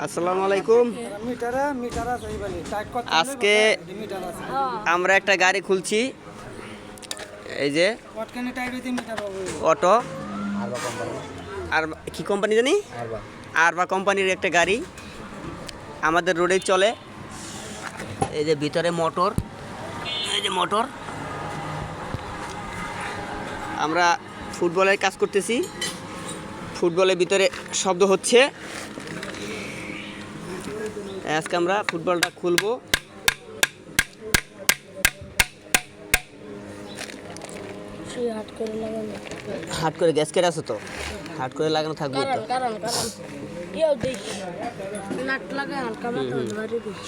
আসসালামু আলাইকুম। আজকে আমরা একটা গাড়ি খুলছি, এই যে অটো। আর কি কোম্পানি জানি, আরবা কোম্পানির একটা গাড়ি আমাদের রোডে চলে। এই যে ভিতরে মোটর, এই যে মোটর। আমরা ফুটবলের কাজ করতেছি, ফুটবলের ভিতরে শব্দ হচ্ছে। আজকে আমরা ফুটবলটা খুলবো। হাট করে গ্যাস কেটে আছে তো, হাট করে লাগানো থাকবে তো।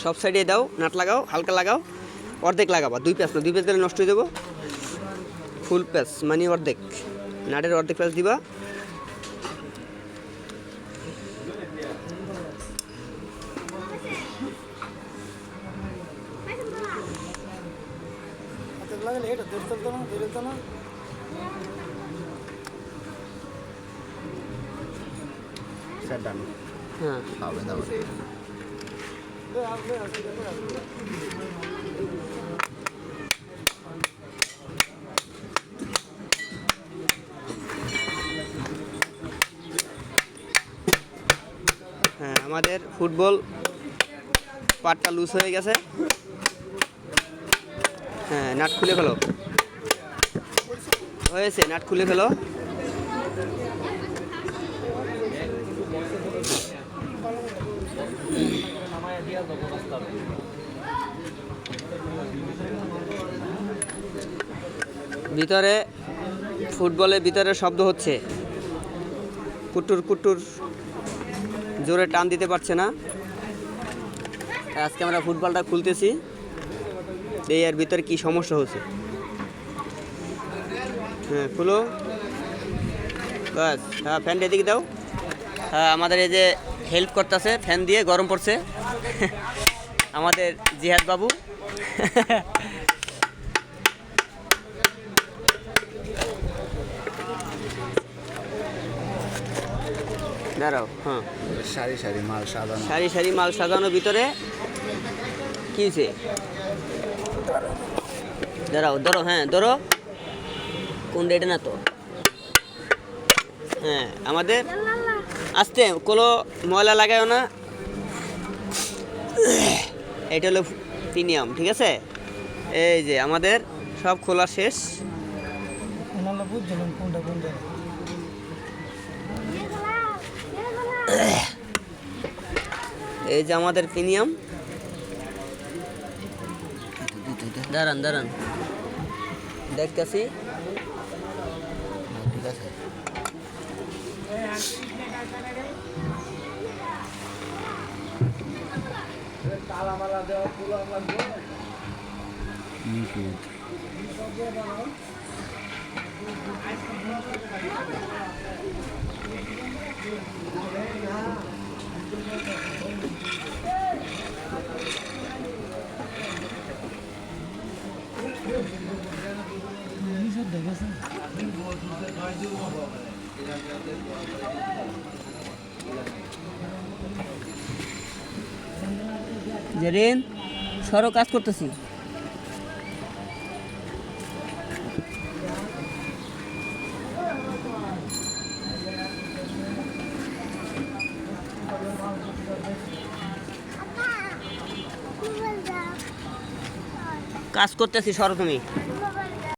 সব সাইডে দাও, নাট লাগাও, হালকা লাগাও। অর্ধেক লাগাবা, দুই প্যাচ না, দুই প্যাচ দিলে নষ্ট হয়ে যাবো। ফুল প্যাচ মানে অর্ধেক, নাটের অর্ধেক প্যাচ দিবা। হ্যাঁ, হ্যাঁ, আমাদের ফুটবল পাটটা লুজ হয়ে গেছে। হ্যাঁ, নাট খুলে ফেলো, হয়েছে, নাট খুলে ফেলো। ভিতরে ফুটবলের ভিতরে শব্দ হচ্ছে, কুটুর কুটুর, জোরে টান দিতে পারছে না। আজকে আমরা ফুটবলটা খুলতেছি, এই এর ভিতরে কি সমস্যা হচ্ছে। হ্যাঁ, খুলো, বাস। হ্যাঁ, ফ্যানটা এদিকে দাও। হ্যাঁ, আমাদের এই যে হেল্প করতেছে, ফ্যান দিয়ে গরম পড়ছে আমাদের জিহাদ বাবু। দাঁড়াও। হ্যাঁ, সারি সারি মাল সাজানো, সারি সারি মাল সাজানোর ভিতরে কি হয়েছে? দাঁড়াও, ধরো, হ্যাঁ ধরো, কোন এটা না তো। হ্যাঁ, আমাদের আস্তে, কোনো ময়লা লাগায়ও না। এটা হলো প্রিমিয়াম, ঠিক আছে। এই যে আমাদের সব খোলা শেষ। এই যে আমাদের প্রিমিয়াম। দাঁড়ান দাঁড়ান, দেখতেছি। ঠিক আছে। জেরিন, সরো, কাজ করতেছি। কাজ করতেছি, সরো তুমি।